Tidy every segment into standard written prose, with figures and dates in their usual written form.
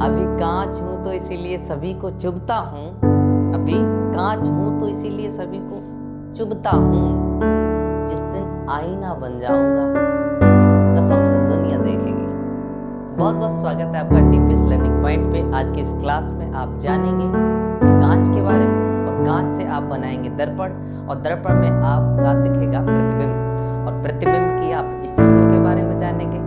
अभी कांच हूं तो इसीलिए सभी को चुभता हूँ। अभी कांच हूं तो इसीलिए सभी को चुभता हूँ। जिस दिन आईना बन जाऊंगा कसम से दुनिया देखेगी। बहुत बहुत स्वागत है आपका टीपीएस लर्निंग पॉइंट पे। आज की इस क्लास में आप जानेंगे कांच के बारे में और कांच से आप बनाएंगे दर्पण और दर्पण में आपका दिखेगा प्रतिबिंब और प्रतिबिंब की आप स्थितियों के बारे में जानेंगे,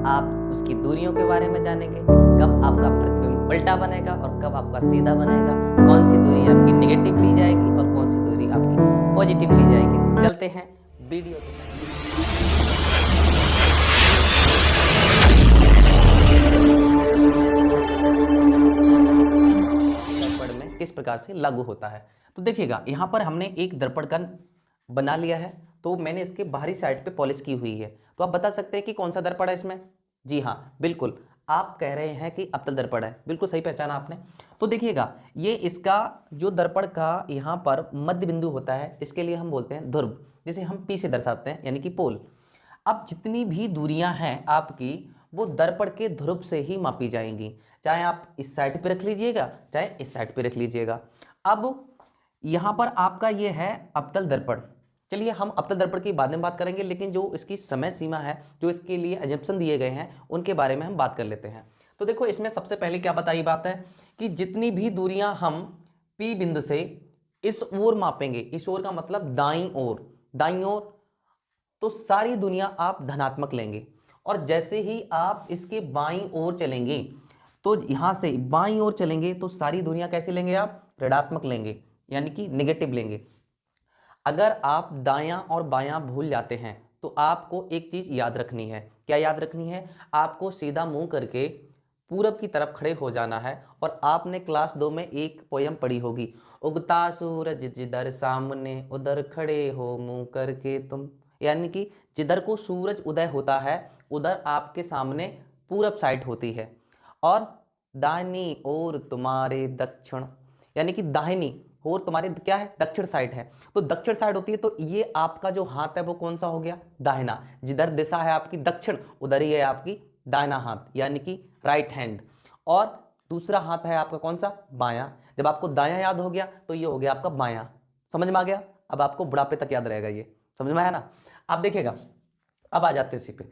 आप उसकी दूरियों के बारे में जानेंगे, कब आपका प्रतिबिंब उल्टा बनेगा और कब आपका सीधा बनेगा, कौन सी दूरी आपकी नेगेटिव ली जाएगी और कौन सी दूरी आपकी पॉजिटिव ली जाएगी। तो चलते हैं वीडियो के दर्पण में किस प्रकार से लागू होता है। तो देखिएगा, यहाँ पर हमने एक दर्पण का बना लिया है, तो मैंने इसके बाहरी साइड पे पॉलिश की हुई है। तो आप बता सकते हैं कि कौन सा दर्पण है इसमें। जी हाँ, बिल्कुल आप कह रहे हैं कि अवतल दर्पण है, बिल्कुल सही पहचाना आपने। तो देखिएगा, ये इसका जो दर्पण का यहाँ पर मध्य बिंदु होता है, इसके लिए हम बोलते हैं ध्रुव, जिसे हम P से दर्शाते हैं, यानी कि पोल। अब जितनी भी दूरियां हैं आपकी, वो दर्पण के ध्रुव से ही मापी जाएंगी, चाहे आप इस साइड पे रख लीजिएगा चाहे इस साइड पे रख लीजिएगा। अब यहाँ पर आपका ये है अवतल दर्पण। चलिए हम अवतल दर्पण की बाद में बात करेंगे, लेकिन जो इसकी समय सीमा है, जो इसके लिए एजम्पशन दिए गए हैं, उनके बारे में हम बात कर लेते हैं। तो देखो, इसमें सबसे पहले क्या बताई बात है कि जितनी भी दूरियां हम P बिंदु से इस ओर मापेंगे, इस ओर का मतलब दाईं ओर, तो सारी दुनिया आप धनात्मक लेंगे। और जैसे ही आप इसके बाईं ओर चलेंगे, तो यहां से बाईं ओर चलेंगे तो सारी दुनिया कैसे लेंगे, आप ऋणात्मक लेंगे, यानी कि नेगेटिव लेंगे। अगर आप दायां और बायां भूल जाते हैं तो आपको एक चीज याद रखनी है। क्या याद रखनी है? आपको सीधा मुंह करके पूरब की तरफ खड़े हो जाना है। और आपने क्लास 2 में एक पोयम पढ़ी होगी, उगता सूरज जिधर सामने उधर खड़े हो मुंह करके तुम, यानी कि जिधर को सूरज उदय होता है उधर आपके सामने पूरब साइड होती है, और दाहिनी ओर तुम्हारे दक्षिण, यानी कि दाहिनी और तुम्हारे क्या है, दक्षिण साइड है, तो दक्षिण साइड होती है। तो ये आपका जो हाथ है वो कौन सा हो गया, दाहिना। जिधर दिशा है आपकी दक्षिण, उधर ही है आपकी दाहिना हाथ, यानी कि राइट हैंड। और दूसरा हाथ है आपका कौन सा, बायां। जब आपको दायां याद हो गया तो ये हो गया आपका बायां। समझ में आ गया? अब आपको बुढ़ापे तक याद रहेगा, ये समझ में आया ना। अब देखिएगा, अब आ जाते हैं इसी पे।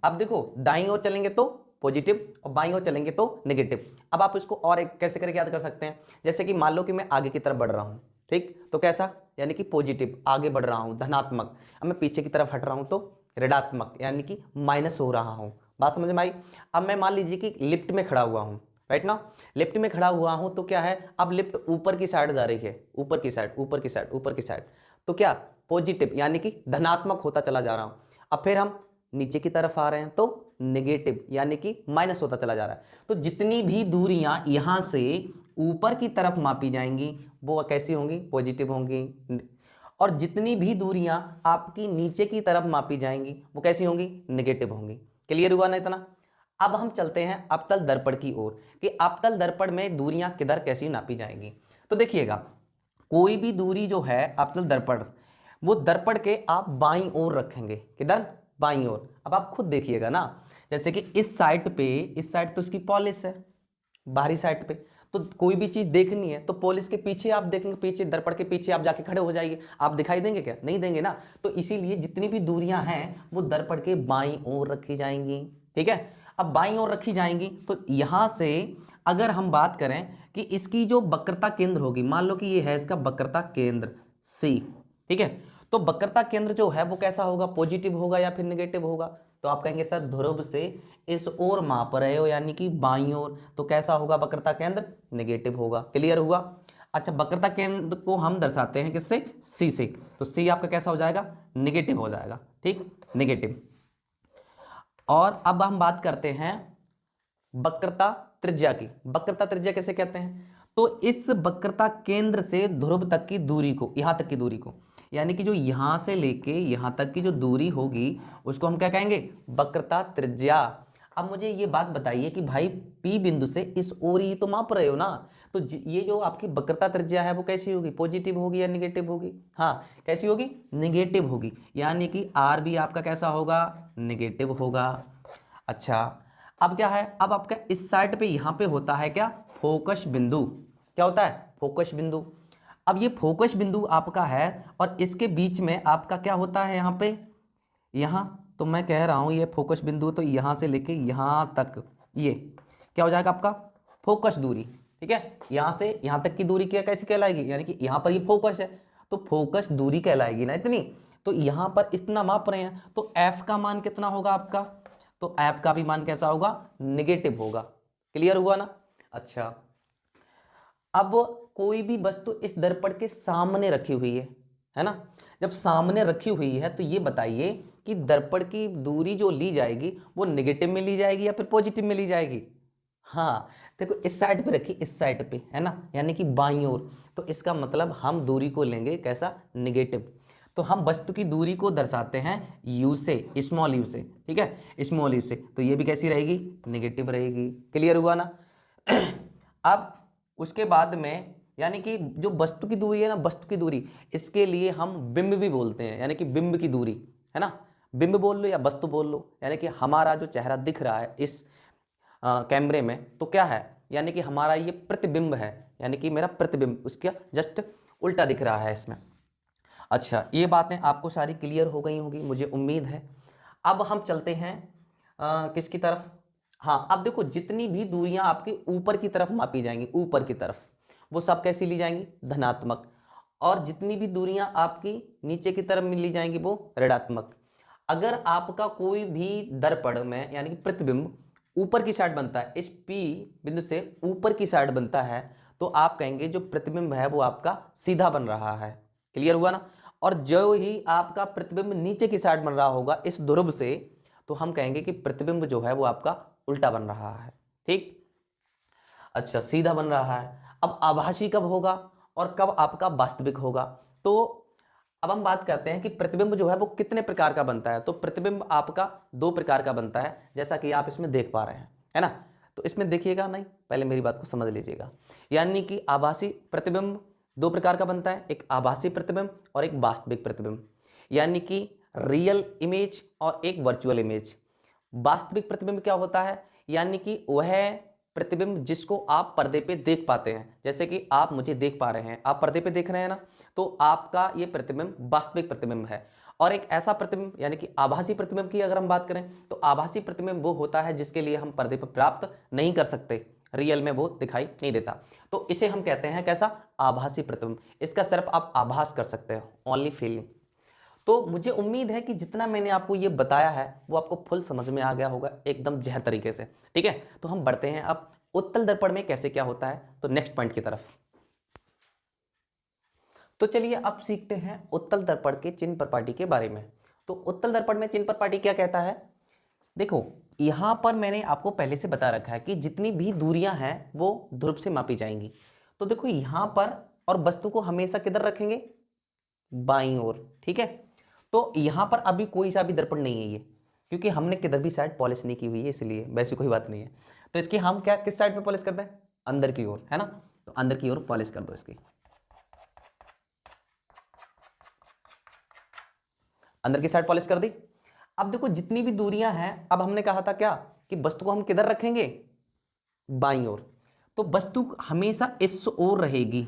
अब देखो, दाईं ओर चलेंगे तो पॉजिटिव और बाईं ओर चलेंगे तो नेगेटिव। अब आप इसको और एक कैसे करके याद कर सकते हैं, जैसे कि मान लो कि मैं आगे की तरफ बढ़ रहा हूँ, ठीक, तो कैसा, यानी कि पॉजिटिव आगे बढ़ रहा हूँ, धनात्मक। अब मैं पीछे की तरफ हट रहा हूँ तो ऋणात्मक, यानी कि माइनस हो रहा हूँ। बात समझ में आई? अब मैं मान लीजिए कि लिफ्ट में खड़ा हुआ हूँ, राइट ना, लिफ्ट में खड़ा हुआ हूँ, तो क्या है, अब लिफ्ट ऊपर की साइड जा रही है, ऊपर की साइड, ऊपर की साइड, ऊपर की साइड, तो क्या, पॉजिटिव, यानी कि धनात्मक होता चला जा रहा हूँ। अब फिर हम नीचे की तरफ आ रहे हैं तो नेगेटिव, यानी कि माइनस होता चला जा रहा है। तो जितनी भी दूरियां यहां से ऊपर की तरफ मापी जाएंगी वो कैसी होंगी, पॉजिटिव होंगी। और जितनी भी दूरियां आपकी नीचे की तरफ मापी जाएंगी वो कैसी होंगी, नेगेटिव होंगी। क्लियर हुआ ना इतना? अब हम चलते हैं अवतल दर्पण की ओर कि अवतल दर्पण में दूरियां किधर कैसी नापी जाएंगी। तो देखिएगा, कोई भी दूरी जो है अवतल दर्पण, वो दर्पण के आप बाईं ओर रखेंगे। किधर, बाईं ओर। अब आप खुद देखिएगा ना, जैसे कि इस साइड पे, इस साइड तो इसकी पॉलिश है, बाहरी साइड पे, तो कोई भी चीज देखनी है तो पॉलिश के पीछे आप देखेंगे, पीछे दर्पण के पीछे आप जाके खड़े हो जाइए, आप दिखाई देंगे क्या, नहीं देंगे ना। तो इसीलिए जितनी भी दूरियां हैं वो दर्पण के बाईं ओर रखी जाएंगी, ठीक है। अब बाईं ओर रखी जाएंगी तो यहां से अगर हम बात करें कि इसकी जो वक्रता केंद्र होगी, मान लो कि ये है इसका वक्रता केंद्र C, ठीक है, तो वक्रता केंद्र जो है वो कैसा होगा, पॉजिटिव होगा या फिर नेगेटिव होगा। तो आप कहेंगे सर ध्रुव से इस ओर माप रहे हो, यानी कि बाईं ओर, तो कैसा होगा वक्रता केंद्र, नेगेटिव होगा। क्लियर हुआ? अच्छा, वक्रता केंद्र को हम दर्शाते हैं किससे, C से, तो C आपका कैसा हो जाएगा, नेगेटिव हो जाएगा, ठीक, नेगेटिव। और अब हम बात करते हैं वक्रता त्रिज्या की। वक्रता त्रिज्या कैसे कहते हैं, तो इस वक्रता केंद्र से ध्रुव तक की दूरी को, यहां तक की दूरी को, यानी कि जो यहां से लेके यहां तक की जो दूरी होगी उसको हम क्या कहेंगे, वक्रता त्रिज्या। अब मुझे ये बात बताइए कि भाई P बिंदु से इस ओर ही तो माप रहे हो ना, तो ये जो आपकी वक्रता त्रिज्या है वो कैसी होगी, पॉजिटिव होगी या निगेटिव होगी, हाँ कैसी होगी, निगेटिव होगी, यानी कि R भी आपका कैसा होगा, निगेटिव होगा। अच्छा, अब क्या है, अब आपका इस साइड पे यहाँ पे होता है क्या, फोकस बिंदु। क्या होता है, फोकस बिंदु। अब ये फोकस बिंदु आपका है और इसके बीच में आपका क्या होता है यहाँ पे, यहाँ तो मैं कह रहा हूँ ये फोकस बिंदु, तो यहाँ से लेके यहाँ तक ये क्या हो जाएगा आपका, फोकस दूरी। ठीक है, यहाँ से यहाँ तक की दूरी क्या कैसी कहलाएगी, यानी कि यहाँ पर ये फोकस है तो फोकस दूरी कहलाएगी ना इतनी। तो यहाँ पर इतना माप रहे हैं तो एफ का मान कितना होगा आपका, तो एफ का भी मान कैसा होगा, निगेटिव होगा। क्लियर हुआ ना। अच्छा, अब कोई भी वस्तु इस दर्पण के सामने रखी हुई है ना, जब सामने रखी हुई है तो ये बताइए कि दर्पण की दूरी जो ली जाएगी वो निगेटिव में ली जाएगी या फिर पॉजिटिव में ली जाएगी। हाँ देखो, इस साइड पे रखी, इस साइड पे है ना, यानी कि बाईं ओर, तो इसका मतलब हम दूरी को लेंगे कैसा, निगेटिव। तो हम वस्तु की दूरी को दर्शाते हैं u से, स्मॉल u से। ठीक है, स्मॉल u से, तो ये भी कैसी रहेगी, निगेटिव रहेगी। क्लियर हुआ ना। अब उसके बाद में यानी कि जो वस्तु की दूरी है ना, वस्तु की दूरी, इसके लिए हम बिंब भी बोलते हैं, यानी कि बिंब की दूरी है ना, बिंब बोल लो या वस्तु बोल लो, यानी कि हमारा जो चेहरा दिख रहा है इस कैमरे में तो क्या है, यानी कि हमारा ये प्रतिबिंब है, यानी कि मेरा प्रतिबिंब उसका जस्ट उल्टा दिख रहा है इसमें। अच्छा, ये बातें आपको सारी क्लियर हो गई होगी मुझे उम्मीद है। अब हम चलते हैं किसकी तरफ, हाँ अब देखो जितनी भी दूरियां आपकी ऊपर की तरफ मापी जाएंगी, ऊपर की तरफ, वो सब कैसी ली जाएंगी, धनात्मक। और जितनी भी दूरियां आपकी नीचे की तरफ ली जाएंगी वो ऋणात्मक। अगर आपका कोई भी दर्पण में यानी कि प्रतिबिंब ऊपर की साइड बनता है, इस P बिंदु से ऊपर की साइड बनता है, तो आप कहेंगे जो प्रतिबिंब है वो आपका सीधा बन रहा है। क्लियर हुआ ना। और जो ही आपका प्रतिबिंब नीचे की साइड बन रहा होगा इस ध्रुव से, तो हम कहेंगे कि प्रतिबिंब जो है वो आपका उल्टा बन रहा है। ठीक, अच्छा सीधा बन रहा है। अब आभासी कब होगा और कब आपका वास्तविक होगा, तो अब हम बात करते हैं कि प्रतिबिंब जो है वो कितने प्रकार का बनता है। तो प्रतिबिंब आपका दो प्रकार का बनता है, जैसा कि आप इसमें देख पा रहे हैं, है ना। तो इसमें देखिएगा, नहीं पहले मेरी बात को समझ लीजिएगा। यानी कि आभासी प्रतिबिंब दो प्रकार का बनता है, एक आभासी प्रतिबिंब और एक वास्तविक प्रतिबिंब, यानी कि रियल इमेज और एक वर्चुअल इमेज। वास्तविक प्रतिबिंब क्या होता है, यानी कि वह प्रतिबिंब जिसको आप पर्दे पे देख पाते हैं, जैसे कि आप मुझे देख पा रहे हैं, आप पर्दे पे देख रहे हैं ना, तो आपका ये प्रतिबिंब वास्तविक प्रतिबिंब है। और एक ऐसा प्रतिबिंब यानी कि आभासी प्रतिबिंब की अगर हम बात करें, तो आभासी प्रतिबिंब वो होता है जिसके लिए हम पर्दे पर प्राप्त नहीं कर सकते, रियल में वो दिखाई नहीं देता, तो इसे हम कहते हैं कैसा, आभासी प्रतिबिंब। इसका सिर्फ आप आभास कर सकते हो, ओनली फीलिंग। तो मुझे उम्मीद है कि जितना मैंने आपको ये बताया है वो आपको फुल समझ में आ गया होगा, एकदम जहर तरीके से। ठीक है, तो हम बढ़ते हैं अब उत्तल दर्पण में कैसे क्या होता है, तो नेक्स्ट पॉइंट की तरफ। तो चलिए अब सीखते हैं उत्तल दर्पण के चिन्ह प्रपाटी के बारे में। तो उत्तल दर्पण में चिन्ह प्रपाटी क्या कहता है, देखो यहां पर मैंने आपको पहले से बता रखा है कि जितनी भी दूरियां हैं वो ध्रुव से मापी जाएंगी। तो देखो यहां पर, और वस्तु को हमेशा किधर रखेंगे, बाईं ओर। ठीक है, तो यहां पर अभी कोई सा भी दर्पण नहीं है ये, क्योंकि हमने किधर भी साइड पॉलिश नहीं की हुई है, इसलिए वैसी कोई बात नहीं है। तो इसकी हम क्या किस साइड पे पॉलिश करते हैं, अंदर की ओर, है ना। तो अंदर की ओर पॉलिश कर दो इसकी, अंदर की साइड पॉलिश कर दी। अब देखो जितनी भी दूरियां हैं, अब हमने कहा था क्या कि वस्तु को हम किधर रखेंगे, बाईं ओर। तो वस्तु हमेशा इस ओर रहेगी।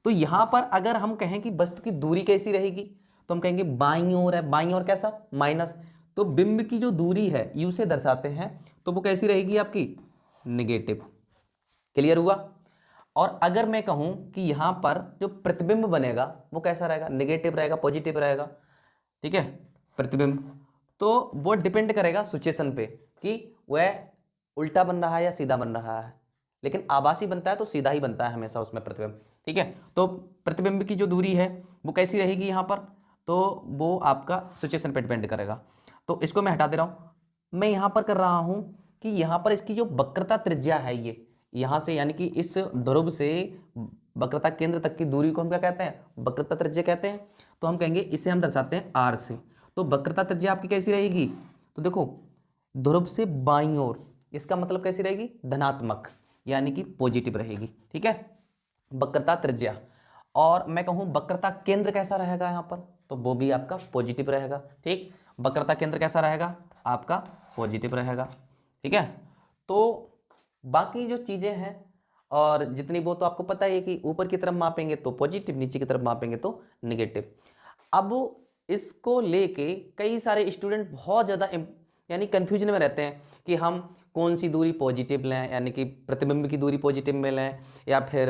तो यहां पर अगर हम कहें कि वस्तु की दूरी कैसी रहेगी, तो हम कहेंगे बाईं ओर है, बाईं ओर कैसा, माइनस। तो बिंब की जो दूरी है यू से दर्शाते हैं, तो वो कैसी रहेगी आपकी, निगेटिव। क्लियर हुआ। और अगर मैं कहूं कि यहां पर जो प्रतिबिंब बनेगा वो कैसा रहेगा, निगेटिव रहेगा, पॉजिटिव रहेगा। ठीक है, प्रतिबिंब, तो वो डिपेंड करेगा सिचुएशन पे कि वह उल्टा बन रहा है या सीधा बन रहा है। लेकिन आभासी बनता है तो सीधा ही बनता है हमेशा उसमें प्रतिबिंब। ठीक है, तो प्रतिबिंब की जो दूरी है वो कैसी रहेगी यहाँ पर, तो वो आपका सिचुएशन पे डिपेंड करेगा। तो इसको मैं हटा दे रहा हूँ। मैं यहाँ पर कर रहा हूँ कि यहाँ पर इसकी जो वक्रता त्रिज्या है, ये यहाँ से यानी कि इस ध्रुव से वक्रता केंद्र तक की दूरी को हम क्या कहते हैं, वक्रता त्रिज्या कहते हैं। तो हम कहेंगे इसे हम दर्शाते हैं आर से। तो वक्रता त्रिज्या आपकी कैसी रहेगी, तो देखो ध्रुव से बाईं ओर, इसका मतलब कैसी रहेगी, धनात्मक, यानी कि पॉजिटिव रहेगी। ठीक है, वक्रता त्रिज्या। और मैं कहूं वक्रता केंद्र कैसा रहेगा यहाँ पर, तो वो भी आपका पॉजिटिव रहेगा। ठीक, वक्रता केंद्र कैसा रहेगा आपका, पॉजिटिव रहेगा। ठीक है। तो बाकी जो चीज़ें हैं और जितनी वो तो आपको पता ही है कि ऊपर की तरफ मापेंगे तो पॉजिटिव, नीचे की तरफ मापेंगे तो निगेटिव। अब इसको लेके कई सारे स्टूडेंट बहुत ज़्यादा यानी कन्फ्यूजन में रहते हैं कि हम कौन सी दूरी पॉजिटिव लें, यानी कि प्रतिबिंब की दूरी पॉजिटिव में लें, या फिर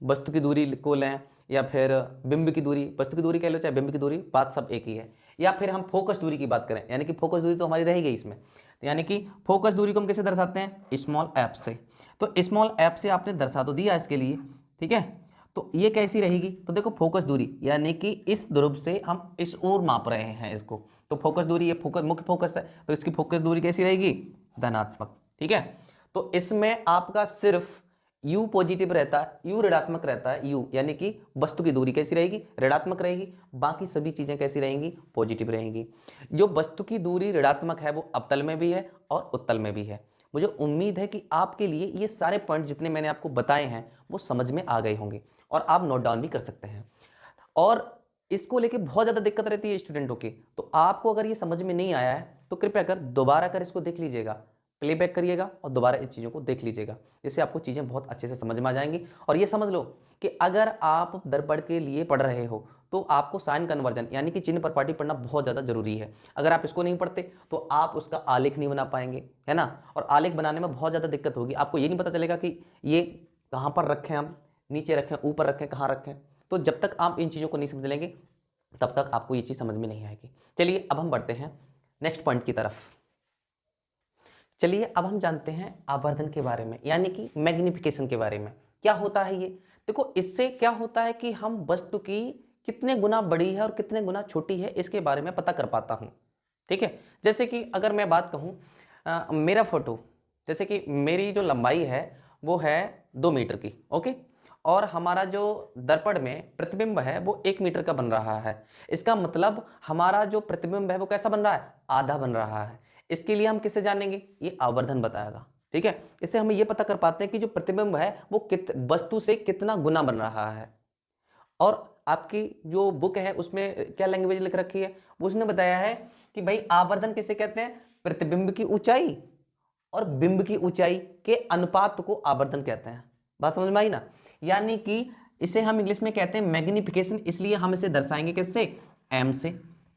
वस्तु की दूरी को लें, या फिर बिंब की दूरी, वस्तु की दूरी कह लो चाहे बिंब की दूरी, बात सब एक ही है। या फिर हम फोकस दूरी की बात करें, यानी कि फोकस दूरी तो हमारी रह गई इसमें, यानी कि फोकस दूरी को हम कैसे दर्शाते हैं, स्मॉल एफ से। तो स्मॉल एफ से आपने दर्शा तो दिया इसके लिए, ठीक है। तो ये कैसी रहेगी, तो देखो फोकस दूरी यानी कि इस ध्रुव से हम इस ओर माप रहे हैं इसको, तो फोकस दूरी, ये फोकस मुख्य फोकस है, तो इसकी फोकस दूरी कैसी रहेगी, धनात्मक, ठीक है। तो इसमें आपका सिर्फ u पॉजिटिव रहता है, u ऋणात्मक रहता है, u यानी कि वस्तु की दूरी कैसी रहेगी, ऋणात्मक रहेगी, बाकी सभी चीजें कैसी रहेंगी, पॉजिटिव रहेंगी। जो वस्तु की दूरी ऋणात्मक है वो अवतल में भी है और उत्तल में भी है। मुझे उम्मीद है कि आपके लिए ये सारे पॉइंट जितने मैंने आपको बताए हैं वो समझ में आ गए होंगे और आप नोट डाउन भी कर सकते हैं। और इसको लेके बहुत ज़्यादा दिक्कत रहती है स्टूडेंटों की, तो आपको अगर ये समझ में नहीं आया है तो कृपया कर दोबारा कर इसको देख लीजिएगा, प्लेबैक करिएगा और दोबारा इन चीज़ों को देख लीजिएगा, जिससे आपको चीज़ें बहुत अच्छे से समझ में आ जाएंगी। और ये समझ लो कि अगर आप दर्पण के लिए पढ़ रहे हो तो आपको साइन कन्वर्जन यानी कि चिन्ह प्रपाटी पढ़ना बहुत ज़्यादा जरूरी है। अगर आप इसको नहीं पढ़ते तो आप उसका आलेख नहीं बना पाएंगे, है ना। और आलेख बनाने में बहुत ज़्यादा दिक्कत होगी, आपको ये नहीं पता चलेगा कि ये कहाँ पर रखें, हम नीचे रखें, ऊपर रखें, कहाँ रखें। तो जब तक आप इन चीज़ों को नहीं समझ लेंगे तब तक आपको ये चीज़ समझ में नहीं आएगी। चलिए अब हम बढ़ते हैं नेक्स्ट पॉइंट की तरफ। चलिए अब हम जानते हैं आवर्धन के बारे में, यानी कि मैग्निफिकेशन के बारे में। क्या होता है ये, देखो इससे क्या होता है कि हम वस्तु की कितने गुना बड़ी है और कितने गुना छोटी है इसके बारे में पता कर पाता हूँ, ठीक है। जैसे कि अगर मैं बात कहूँ मेरा फोटो, जैसे कि मेरी जो लंबाई है वो है 2 मीटर की, ओके, और हमारा जो दर्पण में प्रतिबिंब है वो 1 मीटर का बन रहा है। इसका मतलब हमारा जो प्रतिबिंब है वो कैसा बन रहा है, आधा बन रहा है। इसके लिए हम किससे जानेंगे, ये आवर्धन बताएगा, ठीक है। इससे हम ये पता कर पाते हैं कि जो प्रतिबिंब है वो वस्तु से कितना गुना बन रहा है। और आपकी जो बुक है उसमें क्या लैंग्वेज लिख रखी है, उसने बताया है कि भाई आवर्धन किसे कहते हैं, प्रतिबिंब की ऊंचाई और बिंब की ऊंचाई के अनुपात को आवर्धन कहते हैं। बात समझ में आई ना। यानी कि इसे हम इंग्लिश में कहते हैं मैग्निफिकेशन, इसलिए हम इसे दर्शाएंगे किससे, एम से,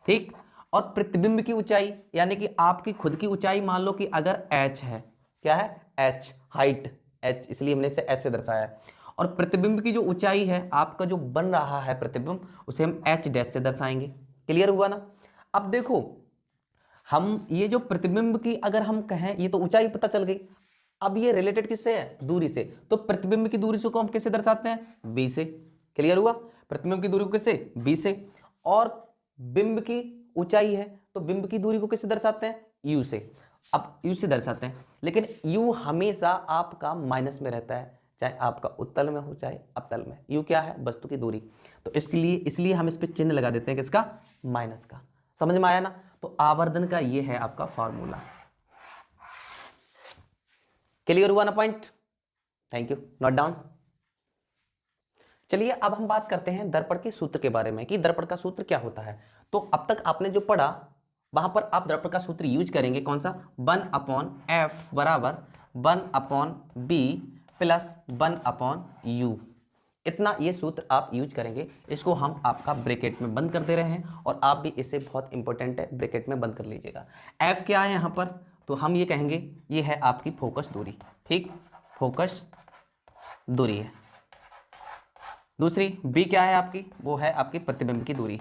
ठीक। और प्रतिबिंब की ऊंचाई यानी कि आपकी खुद की ऊंचाई मान लो कि अगर h है, क्या है, h हाइट, h, इसलिए हमने इसे h से दर्शाया है। और प्रतिबिंब की जो ऊंचाई है, आपका जो बन रहा है प्रतिबिंब, उसे हम h डैश से दर्शाएंगे। क्लियर हुआ ना। अब देखो हम ये जो प्रतिबिंब की अगर हम कहें, ये तो ऊंचाई पता चल गई, अब ये रिलेटेड किससे है, दूरी से। तो प्रतिबिंब की दूरी को हम किससे दर्शाते हैं, b से। क्लियर हुआ, प्रतिबिंब की दूरी को किससे, b से। और बिंब की ऊंचाई है तो बिंब की दूरी को किससे दर्शाते हैं, u से। अब u से दर्शाते हैं, लेकिन u हमेशा आपका माइनस में रहता है, चाहे आपका उत्तल में हो चाहे अवतल में। u क्या है, वस्तु की दूरी। तो इसके लिए इसलिए हम इस पे चिन्ह लगा देते हैं, किसका, माइनस का। समझ में आया ना। तो आवर्धन का ये है आपका फॉर्मूला। क्लियर हुआ ना point, thank you, note down. चलिए अब हम बात करते हैं दर्पण के सूत्र के बारे में कि दर्पण का सूत्र क्या होता है। तो अब तक आपने जो पढ़ा वहां पर आप दर्पण का सूत्र यूज करेंगे, कौन सा, 1/f बराबर 1/b प्लस 1/u। इतना ये सूत्र आप यूज करेंगे। इसको हम आपका ब्रैकेट में बंद कर दे रहे हैं और आप भी इसे, बहुत इंपॉर्टेंट है, ब्रैकेट में बंद कर लीजिएगा। f क्या है यहाँ पर, तो हम ये कहेंगे ये है आपकी फोकस दूरी, ठीक, फोकस दूरी है। दूसरी b क्या है आपकी, वो है आपकी प्रतिबिंब की दूरी,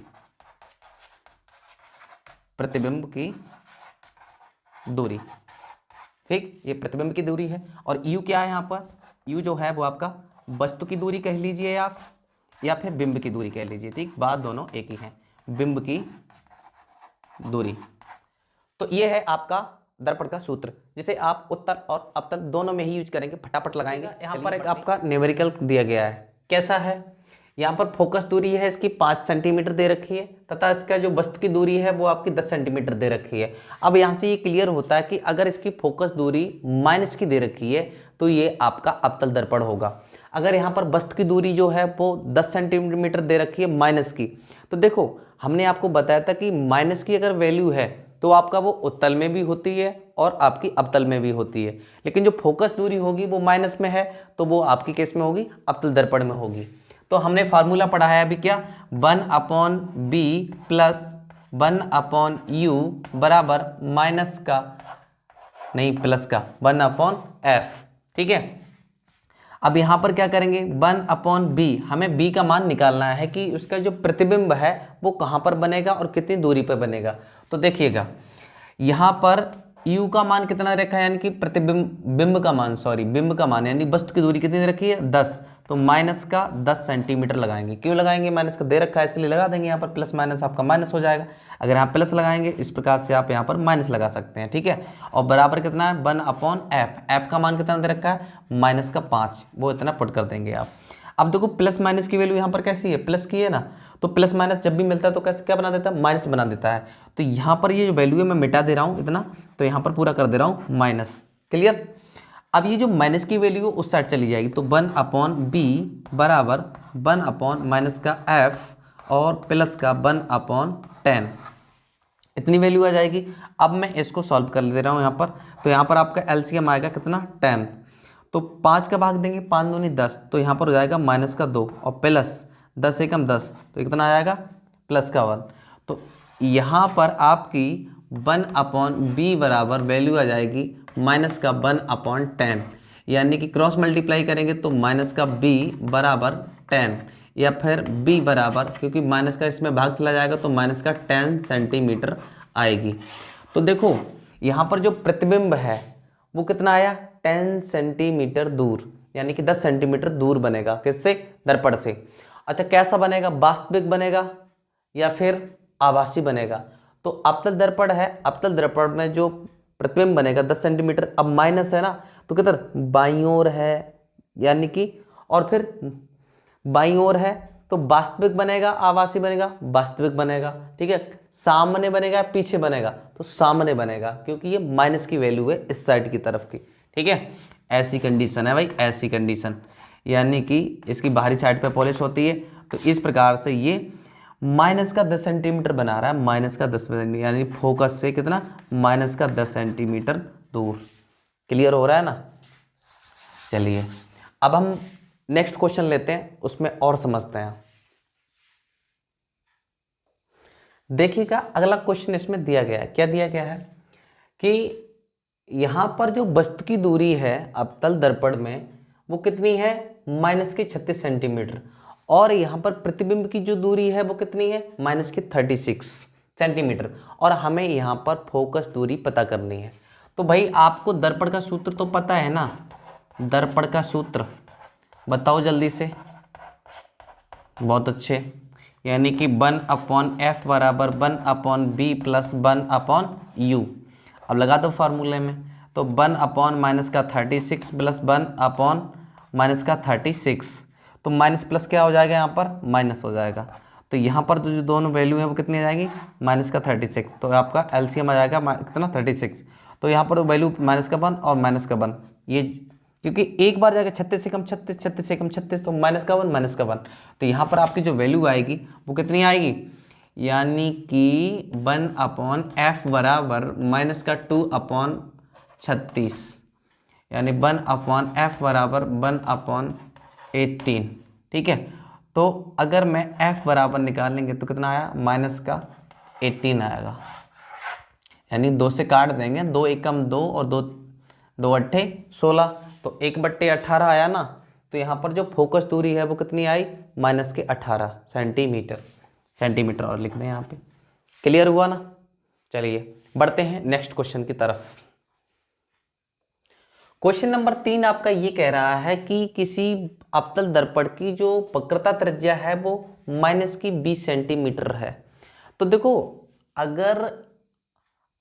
प्रतिबिंब की दूरी, ठीक, ये प्रतिबिंब की दूरी है। और u क्या है यहाँ पर, u जो है वो आपका वस्तु की दूरी कह लीजिए आप, या फिर बिंब की दूरी कह लीजिए, ठीक, बात दोनों एक ही है, बिंब की दूरी। तो ये है आपका दर्पण का सूत्र, जिसे आप उत्तल और अवतल दोनों में ही यूज करेंगे, फटाफट लगाएंगे। यहाँ पर एक आपका न्यूमेरिकल दिया गया है, कैसा है, यहाँ पर फोकस दूरी है इसकी 5 सेंटीमीटर दे रखी है, तथा इसका जो वस्तु की दूरी है वो आपकी 10 सेंटीमीटर दे रखी है। अब यहाँ से ये क्लियर होता है कि अगर इसकी फोकस दूरी माइनस की दे रखी है तो ये आपका अवतल दर्पण होगा। अगर यहाँ पर वस्तु की दूरी जो है वो 10 सेंटीमीटर दे रखी है माइनस की, तो देखो हमने आपको बताया था कि माइनस की अगर वैल्यू है तो आपका वो उत्तल में भी होती है और आपकी अवतल में भी होती है, लेकिन जो फोकस दूरी होगी वो माइनस में है, तो वो आपकी केस में होगी, अवतल दर्पण में होगी। तो हमने फार्मूला पढ़ा है अभी क्या, 1/b प्लस 1/u बराबर माइनस का नहीं प्लस का 1/f। ठीक है, अब यहाँ पर क्या करेंगे, 1/b, हमें b का मान निकालना है कि उसका जो प्रतिबिंब है वो कहाँ पर बनेगा और कितनी दूरी पर बनेगा। तो देखिएगा यहाँ पर u का मान कितना रखा है, यानी कि बिंब का मान यानी वस्तु की दूरी कितनी रखी है, 10, तो माइनस का 10 सेंटीमीटर लगाएंगे। क्यों लगाएंगे, माइनस का दे रखा है इसलिए लगा देंगे, यहाँ पर प्लस माइनस आपका माइनस हो जाएगा। अगर यहाँ प्लस लगाएंगे इस प्रकार से आप यहाँ पर माइनस लगा सकते हैं। ठीक है, और बराबर कितना है, 1/f, f का मान कितना दे रखा है, -5, वो इतना पुट कर देंगे आप। अब देखो प्लस माइनस की वैल्यू यहाँ पर कैसी है, प्लस की है ना, तो प्लस माइनस जब भी मिलता है तो कैसे क्या बना देता है, माइनस बना देता है। तो यहाँ पर ये जो वैल्यू है मैं मिटा दे रहा हूँ इतना, तो यहाँ पर पूरा कर दे रहा हूँ माइनस। क्लियर, अब ये जो माइनस की वैल्यू है उस साइड चली जाएगी, तो 1/b बराबर 1/- का f और प्लस का 1/10, इतनी वैल्यू आ जाएगी। अब मैं इसको सॉल्व कर दे रहा हूँ यहाँ पर, तो यहाँ पर आपका एलसीएम आएगा कितना, 10, तो 5 का भाग देंगे, 5 दूनी 10, तो यहाँ पर हो जाएगा -2 और प्लस 10 एकम 10, तो कितना आ जाएगा, +1। तो यहाँ पर आपकी 1/b बराबर वैल्यू आ जाएगी -1/10, यानी कि क्रॉस मल्टीप्लाई करेंगे तो -b बराबर 10, या फिर b बराबर, क्योंकि माइनस का इसमें भाग चला जाएगा तो -10 सेंटीमीटर आएगी। तो देखो यहाँ पर जो प्रतिबिंब है वो कितना आया, 10 सेंटीमीटर दूर, यानी कि 10 सेंटीमीटर दूर बनेगा, किससे, दर्पण से। अच्छा कैसा बनेगा, वास्तविक बनेगा या फिर आभासी बनेगा। तो अवतल दर्पण है, अवतल दर्पण में जो प्रतिबिंब बनेगा 10 सेंटीमीटर, अब माइनस है ना, तो किधर, बाईं ओर है, यानी कि, और फिर बाईं ओर है, तो वास्तविक बनेगा आभासी बनेगा, वास्तविक बनेगा। ठीक है, सामने बनेगा पीछे बनेगा, तो सामने बनेगा, क्योंकि ये माइनस की वैल्यू है इस साइड की तरफ की। ठीक है, ऐसी कंडीशन है भाई, ऐसी कंडीशन, यानी कि इसकी बाहरी साइड पे पॉलिश होती है। तो इस प्रकार से ये -10 सेंटीमीटर बना रहा है, -10 सेंटीमीटर, यानी फोकस से कितना, -10 सेंटीमीटर दूर। क्लियर हो रहा है ना। चलिए अब हम नेक्स्ट क्वेश्चन लेते हैं, उसमें और समझते हैं। देखिएगा अगला क्वेश्चन इसमें दिया गया है, क्या दिया गया है कि यहाँ पर जो वस्तु की दूरी है अवतल दर्पण में वो कितनी है, -36 सेंटीमीटर, और यहाँ पर प्रतिबिंब की जो दूरी है वो कितनी है, -36 सेंटीमीटर, और हमें यहाँ पर फोकस दूरी पता करनी है। तो भाई आपको दर्पण का सूत्र तो पता है ना, दर्पण का सूत्र बताओ जल्दी से, बहुत अच्छे, यानी कि 1/f बराबर 1/b प्लस 1/u। अब लगा दो फार्मूले में, तो 1/-36 प्लस 1/-36, तो माइनस प्लस क्या हो जाएगा, यहाँ पर माइनस हो जाएगा। तो यहाँ पर जो दोनों वैल्यू है वो कितनी आ जाएगी, -36, तो आपका एलसीएम आ जाएगा कितना, 36। तो यहाँ पर वैल्यू -1 और -1, ये क्योंकि एक बार जाएगा 36 से कम 36, 36 से कम 36, तो -1 तो यहाँ पर आपकी जो वैल्यू आएगी वो कितनी आएगी, यानी कि 1/f बराबर -2/36, यानी 1/f बराबर 1/18। ठीक है, तो अगर मैं f बराबर निकालेंगे तो कितना आया, -18 आएगा, यानी 2 से काट देंगे, 2 एकम 2 और 2 अट्ठे 16, तो 1/18 आया ना। तो यहाँ पर जो फोकस दूरी है वो कितनी आई, -18 सेंटीमीटर, और लिख दें यहाँ पे। क्लियर हुआ ना। चलिए बढ़ते हैं नेक्स्ट क्वेश्चन की तरफ। क्वेश्चन नंबर 3 आपका ये कह रहा है कि किसी अवतल दर्पण की जो वक्रता त्रिज्या है वो -20 सेंटीमीटर है। तो देखो अगर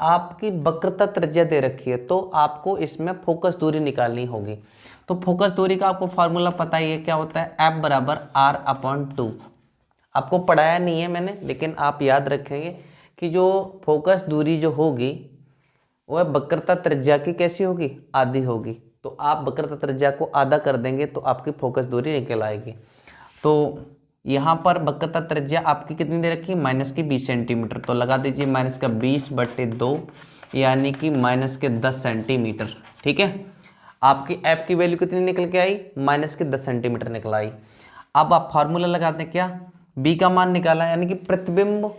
आपकी वक्रता त्रिज्या दे रखी है तो आपको इसमें फोकस दूरी निकालनी होगी। तो फोकस दूरी का आपको फार्मूला पता ही है, क्या होता है, F बराबर R/2। आपको पढ़ाया नहीं है मैंने, लेकिन आप याद रखेंगे कि जो फोकस दूरी जो होगी वह वक्रता त्रिज्या की कैसी होगी, आधी होगी। तो आप वक्रता त्रिज्या को आधा कर देंगे तो आपकी फोकस दूरी निकल आएगी। तो यहाँ पर वक्र का त्रिज्या आपकी कितनी दे रखी है, माइनस की 20 सेंटीमीटर। तो लगा दीजिए माइनस का 20/2 यानी कि माइनस के 10 सेंटीमीटर। ठीक है, आपकी एफ की वैल्यू कितनी निकल के आई, माइनस के 10 सेंटीमीटर निकल आई। अब आप फार्मूला लगाते हैं क्या, बी का मान निकाला यानी कि प्रतिबिंब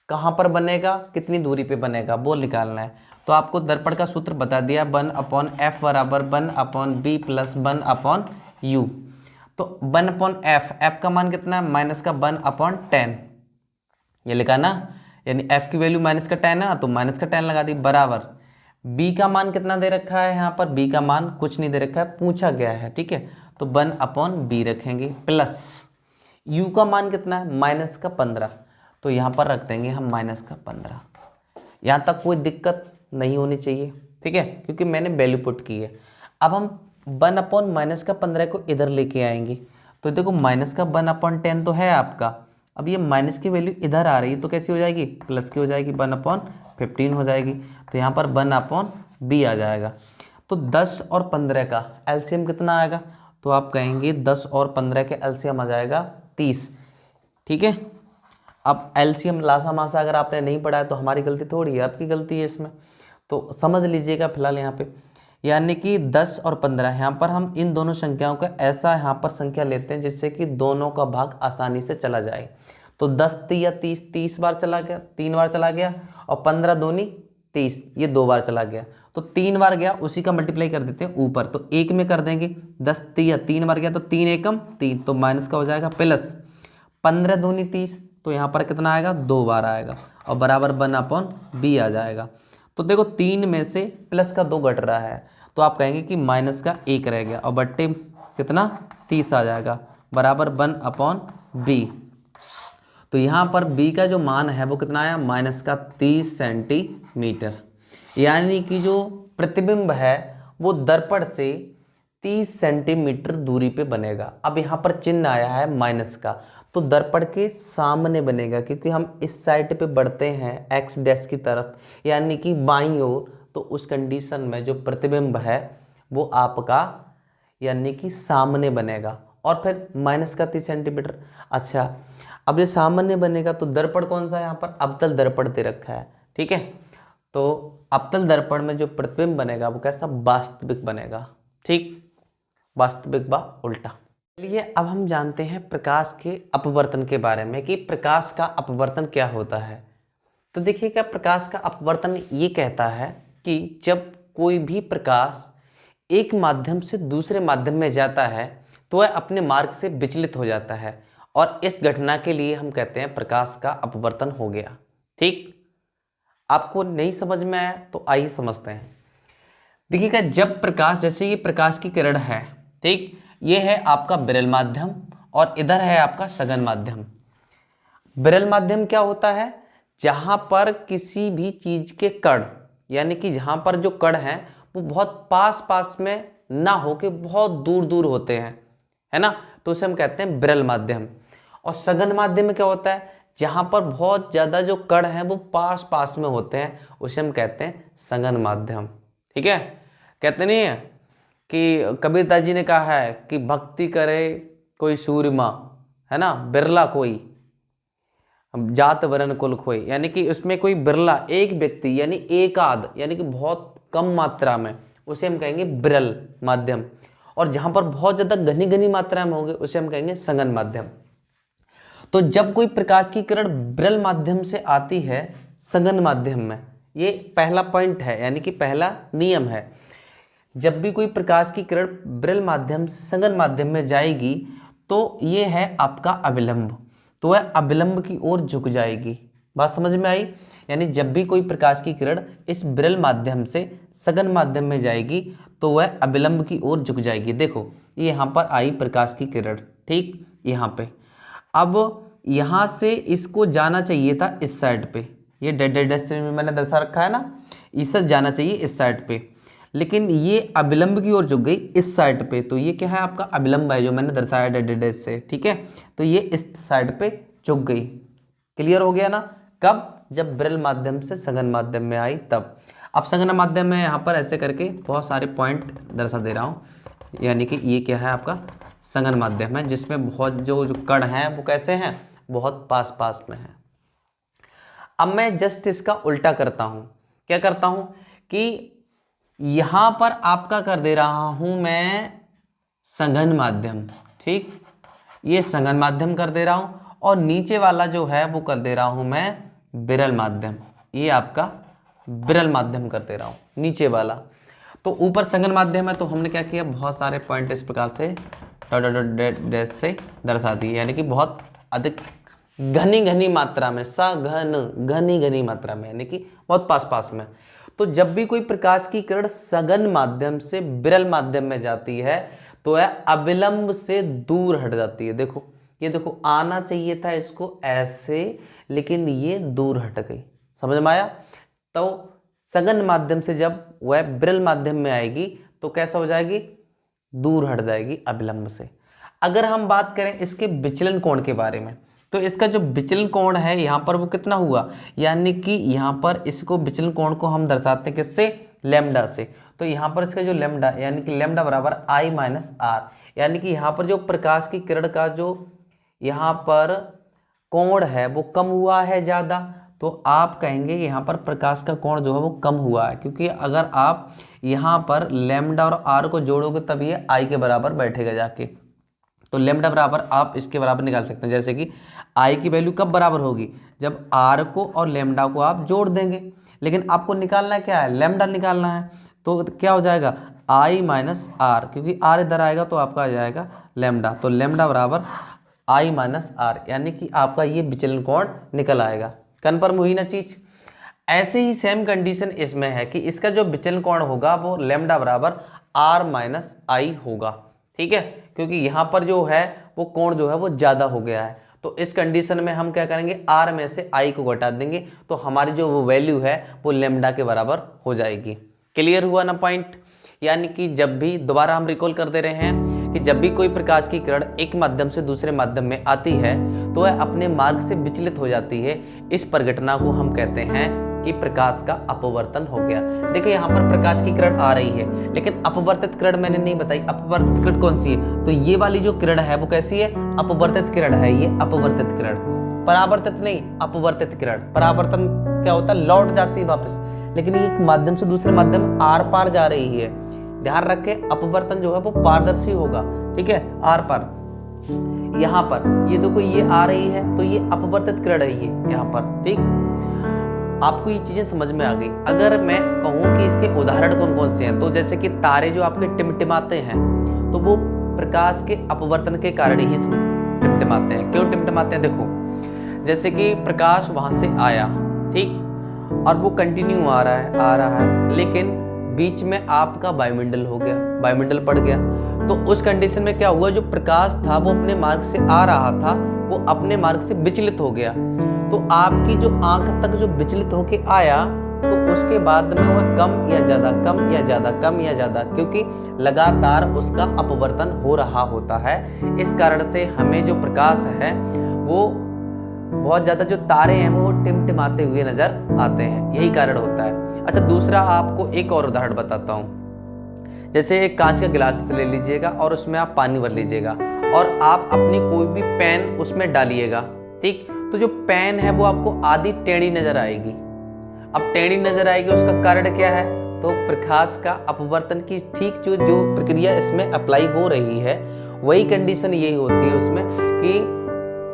कहाँ पर बनेगा, कितनी दूरी पे बनेगा वो निकालना है। तो आपको दर्पण का सूत्र बता दिया, 1/f बराबर 1/b प्लस 1/u। तो 1/f, एफ का मान कितना है, माइनस का 1/10, ये लिखा ना, यानी एफ की वैल्यू माइनस का 10 है ना, तो माइनस का 10 लगा दी, बराबर बी का मान कितना दे रखा है, यहाँ पर बी का मान कुछ नहीं दे रखा है, पूछा गया है। ठीक है, तो 1/b रखेंगे प्लस u का मान कितना है, माइनस का 15, तो यहाँ पर रख देंगे हम माइनस का 15। यहाँ तक कोई दिक्कत नहीं होनी चाहिए। ठीक है, क्योंकि मैंने वैल्यू पुट की है। अब हम 1/माइनस का 15 को इधर लेके आएंगे, तो देखो माइनस का 1/10 तो है आपका, अब ये माइनस की वैल्यू इधर आ रही है तो कैसी हो जाएगी, प्लस की हो जाएगी, 1/15 हो जाएगी। तो यहाँ पर 1/b आ जाएगा। तो 10 और 15 का एलसीएम कितना आएगा, तो आप कहेंगे 10 और 15 के एलसीएम आ जाएगा 30। ठीक है, अब एलसीएम लासा मासा अगर आपने नहीं पढ़ा है तो हमारी गलती थोड़ी है, आपकी गलती है इसमें, तो समझ लीजिएगा फिलहाल यहाँ पे। यानी कि 10 और 15, यहाँ पर हम इन दोनों संख्याओं का ऐसा यहाँ पर संख्या लेते हैं जिससे कि दोनों का भाग आसानी से चला जाए। तो 10 या 30, 30 बार चला गया, 3 बार चला गया, और 15 दूनी 30, ये 2 बार चला गया, तो 3 बार गया, उसी का मल्टीप्लाई कर देते हैं ऊपर, तो 1 में कर देंगे। 10 या 3 बार गया तो 3 एकम 3, तो माइनस का हो जाएगा प्लस 15 दूनी 30, तो यहाँ पर कितना आएगा, 2 बार आएगा, और बराबर 1/b आ जाएगा। तो देखो 3 में से प्लस का 2 घट रहा है, तो आप कहेंगे कि माइनस का 1 रह गया, और बट्टे कितना 30 आ जाएगा, बराबर 1/b। तो यहाँ पर b का जो मान है वो कितना आया, माइनस का 30 सेंटीमीटर। यानी कि जो प्रतिबिंब है वो दर्पण से 30 सेंटीमीटर दूरी पे बनेगा। अब यहाँ पर चिन्ह आया है माइनस का, तो दर्पण के सामने बनेगा, क्योंकि हम इस साइड पे बढ़ते हैं एक्स डैश की तरफ, यानी कि बाईं ओर, तो उस कंडीशन में जो प्रतिबिंब है वो आपका यानी कि सामने बनेगा, और फिर माइनस का 30 सेंटीमीटर। अच्छा, अब ये सामान्य बनेगा तो दर्पण कौन सा है, यहाँ पर अवतल दर्पण दे रखा है। ठीक है, तो अवतल दर्पण में जो प्रतिबिंब बनेगा वो कैसा, वास्तविक बनेगा। ठीक, वास्तविक व उल्टा। चलिए अब हम जानते हैं प्रकाश के अपवर्तन के बारे में, कि प्रकाश का अपवर्तन क्या होता है। तो देखिएगा, प्रकाश का अपवर्तन ये कहता है कि जब कोई भी प्रकाश एक माध्यम से दूसरे माध्यम में जाता है तो वह अपने मार्ग से विचलित हो जाता है, और इस घटना के लिए हम कहते हैं प्रकाश का अपवर्तन हो गया। ठीक, आपको नहीं समझ में आया तो आइए समझते हैं। देखिएगा, जब प्रकाश, जैसे ये प्रकाश की किरण है, ठीक, ये है आपका विरल माध्यम, और इधर है आपका सघन माध्यम। विरल माध्यम क्या होता है, जहां पर किसी भी चीज के कण, यानी कि जहां पर जो कण हैं वो बहुत पास पास में ना हो के बहुत दूर दूर होते हैं, है ना, तो उसे हम कहते हैं विरल माध्यम। और सघन माध्यम में क्या होता है, जहां पर बहुत ज्यादा जो कण हैं वो पास पास में होते हैं, उसे हम कहते हैं सघन माध्यम। ठीक है, कहते नहीं है कि कबीरदास जी ने कहा है कि भक्ति करे कोई सूरमा, है ना, बिरला कोई जात वरण कुल खोई, यानी कि उसमें कोई बिरला एक व्यक्ति, यानी एकाध, यानी कि बहुत कम मात्रा में, उसे हम कहेंगे विरल माध्यम। और जहां पर बहुत ज्यादा घनी घनी मात्रा में होंगे उसे हम कहेंगे सघन माध्यम। तो जब कोई प्रकाश की किरण विरल माध्यम से आती है सघन माध्यम में, ये पहला पॉइंट है, यानी कि पहला नियम है, जब भी कोई प्रकाश की किरण विरल माध्यम से सघन माध्यम में जाएगी तो ये है आपका अविलंब, तो वह अविलंब की ओर झुक जाएगी। बात समझ में आई, यानी जब भी कोई प्रकाश की किरण इस विरल माध्यम से सघन माध्यम में जाएगी तो वह अविलंब की ओर झुक जाएगी। देखो ये यहाँ पर आई प्रकाश की किरण, ठीक, यहाँ पे, अब यहाँ से इसको जाना चाहिए था इस साइड पे, ये डेड से मैंने दर्शा रखा है ना, इससे जाना चाहिए इस साइड पे, लेकिन ये अविलंब की ओर झुक गई इस साइड पे, तो ये क्या है आपका अविलंब है जो मैंने दर्शाया डेड से। ठीक है, तो ये इस साइड पे झुक गई। क्लियर हो गया ना, कब, जब विरल माध्यम से सघन माध्यम में आई तब। अब सघन माध्यम में यहाँ पर ऐसे करके बहुत सारे पॉइंट दर्शा दे रहा हूँ, यानी कि ये क्या है आपका संघन माध्यम है, जिसमें बहुत जो कण हैं वो कैसे हैं, बहुत पास पास में हैं। अब मैं जस्ट इसका उल्टा करता हूँ, क्या करता हूँ कि यहाँ पर आपका कर दे रहा हूँ मैं संघन माध्यम, ठीक, ये संघन माध्यम कर दे रहा हूँ, और नीचे वाला जो है वो कर दे रहा हूँ मैं विरल माध्यम, ये आपका विरल माध्यम कर दे रहा हूँ नीचे वाला। तो ऊपर संघन माध्यम है तो हमने क्या किया, बहुत सारे पॉइंट इस प्रकार से डॉट डॉट डॉट डैश से दर्शा दिए, यानी कि बहुत अधिक घनी घनी मात्रा में, सघन घनी घनी मात्रा में, यानी कि बहुत पास पास में। तो जब भी कोई प्रकाश की किरण सघन माध्यम से विरल माध्यम में जाती है तो यह अविलंब से दूर हट जाती है। देखो ये देखो, आना चाहिए था इसको ऐसे, लेकिन ये दूर हट गई, समझ में आया। तो सघन माध्यम से जब वह विरल माध्यम में आएगी तो कैसा हो जाएगी, दूर हट जाएगी अविलंब से। अगर हम बात करें इसके विचलन कोण के बारे में, तो इसका जो विचलन कोण है यहाँ पर वो कितना हुआ, यानी कि यहाँ पर इसको विचलन कोण को हम दर्शाते हैं किससे, लैम्डा से। तो यहाँ पर इसका जो लैम्डा, यानी कि लैम्डा बराबर I माइनस आर, यानी कि यहाँ पर जो प्रकाश की किरण का जो यहाँ पर कोण है वो कम हुआ है ज़्यादा, तो आप कहेंगे कि यहाँ पर प्रकाश का कोण जो है वो कम हुआ है, क्योंकि अगर आप यहाँ पर लैम्डा और आर को जोड़ोगे तब ये I के बराबर बैठेगा जाके। तो लैम्डा बराबर आप इसके बराबर निकाल सकते हैं, जैसे कि I की वैल्यू कब बराबर होगी, जब R को और लैम्डा को आप जोड़ देंगे। लेकिन आपको निकालना क्या है, लैम्डा निकालना है, तो क्या हो जाएगा I माइनस आर, क्योंकि R इधर आएगा तो आपका आ जाएगा लैम्डा। तो लैम्डा बराबर I माइनस आर, यानी कि आपका ये विचलन कोण निकल आएगा। कन्फर्म हुई ना चीज। ऐसे ही सेम कंडीशन इसमें है कि इसका जो विचलन कोण होगा वो लैम्डा बराबर R माइनस आई होगा, ठीक है, क्योंकि यहाँ पर जो है वो कोण जो है वो ज़्यादा हो गया है। तो इस कंडीशन में हम क्या करेंगे, R में से I को घटा देंगे, तो हमारी जो वो वैल्यू है वो लैम्डा के बराबर हो जाएगी। क्लियर हुआ ना पॉइंट। यानी कि जब भी, दोबारा हम रिकॉल कर दे रहे हैं कि जब भी कोई प्रकाश की किरण एक माध्यम से दूसरे माध्यम में आती है तो वह अपने मार्ग से विचलित हो जाती है। इस परिघटना को हम कहते हैं कि प्रकाश का अपवर्तन हो गया। देखिए यहाँ पर प्रकाश की किरण आ रही है, लेकिन अपवर्तित किरण मैंने नहीं बताई। अपवर्तित किरण कौन सी है, तो ये वाली जो किरण है वो कैसी है, अपवर्तित किरण है, ये अपवर्तित किरण, परावर्तित नहीं, अपवर्तित किरण। परावर्तन क्या होता है, लौट जाती है वापस, लेकिन ये एक माध्यम से दूसरे माध्यम आर पार जा रही है। ध्यान रखें, अपवर्तन जो है वो पारदर्शी होगा, ठीक है, आर पार। यहाँ पर ये देखो ये आ रही है तो ये अपवर्तित किरण है, ये यहाँ पर, ठीक। आपको ये चीजें समझ में आ गई। अगर मैं कहूँ कि इसके उदाहरण कौन कौन से हैं, तो जैसे कि तारे जो आपके टिमटिमाते हैं तो वो प्रकाश के अपवर्तन के कारण ही टिमटिमाते हैं। क्यों टिमटिमाते हैं, देखो जैसे कि प्रकाश वहां से आया, ठीक, और वो कंटिन्यू आ रहा है, लेकिन बीच में आपका वायुमंडल हो गया, वायुमंडल पड़ गया, तो उस कंडीशन में क्या हुआ, जो प्रकाश था वो अपने मार्ग से आ रहा था वो अपने मार्ग से विचलित हो गया। तो आपकी जो आंख तक जो विचलित होके आया तो उसके बाद में वह कम या ज्यादा, कम या ज्यादा, कम या ज्यादा, क्योंकि लगातार उसका अपवर्तन हो रहा होता है। इस कारण से हमें जो प्रकाश है वो बहुत ज्यादा, जो तारे हैं वो टिमटिमाते हुए नजर आते हैं, यही कारण होता है। अच्छा, दूसरा आपको एक और उदाहरण बताता हूँ। जैसे एक कांच का गिलास ले लीजिएगा और उसमें आप पानी भर लीजिएगा और आप अपनी कोई भी पेन उसमें डालिएगा, ठीक, तो जो पेन है वो आपको आधी टेढ़ी नजर आएगी। अब टेढ़ी नजर आएगी, उसका कारण क्या है, तो प्रकाश का अपवर्तन की ठीक जो प्रक्रिया इसमें अप्लाई हो रही है, वही कंडीशन यही होती है उसमें कि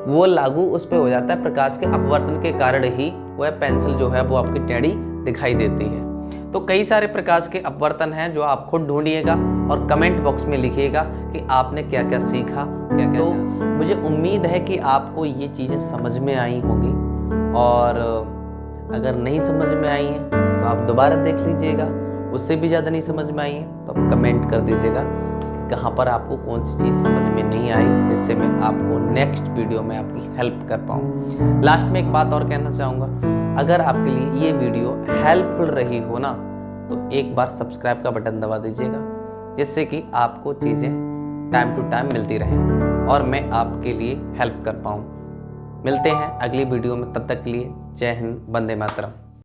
वो लागू उस पर हो जाता है। प्रकाश के अपवर्तन के कारण ही वह पेंसिल जो है वो आपकी टेढ़ी दिखाई देती है। तो कई सारे प्रकाश के अपवर्तन हैं जो आप खुद ढूंढिएगा और कमेंट बॉक्स में लिखिएगा कि आपने क्या क्या सीखा, क्या क्या। तो मुझे उम्मीद है कि आपको ये चीज़ें समझ में आई होंगी, और अगर नहीं समझ में आई हैं तो आप दोबारा देख लीजिएगा। उससे भी ज़्यादा नहीं समझ में आई है तो आप कमेंट कर दीजिएगा कि कहाँ पर आपको कौन सी चीज़ समझ में नहीं आई, जिससे मैं आपको नेक्स्ट वीडियो में आपकी हेल्प कर पाऊँ। लास्ट में एक बात और कहना चाहूँगा, अगर आपके लिए ये वीडियो हेल्पफुल रही हो ना तो एक बार सब्सक्राइब का बटन दबा दीजिएगा, जिससे कि आपको चीज़ें टाइम टू टाइम मिलती रहें और मैं आपके लिए हेल्प कर पाऊँ। मिलते हैं अगली वीडियो में, तब तक के लिए जय हिंद, वंदे मातरम।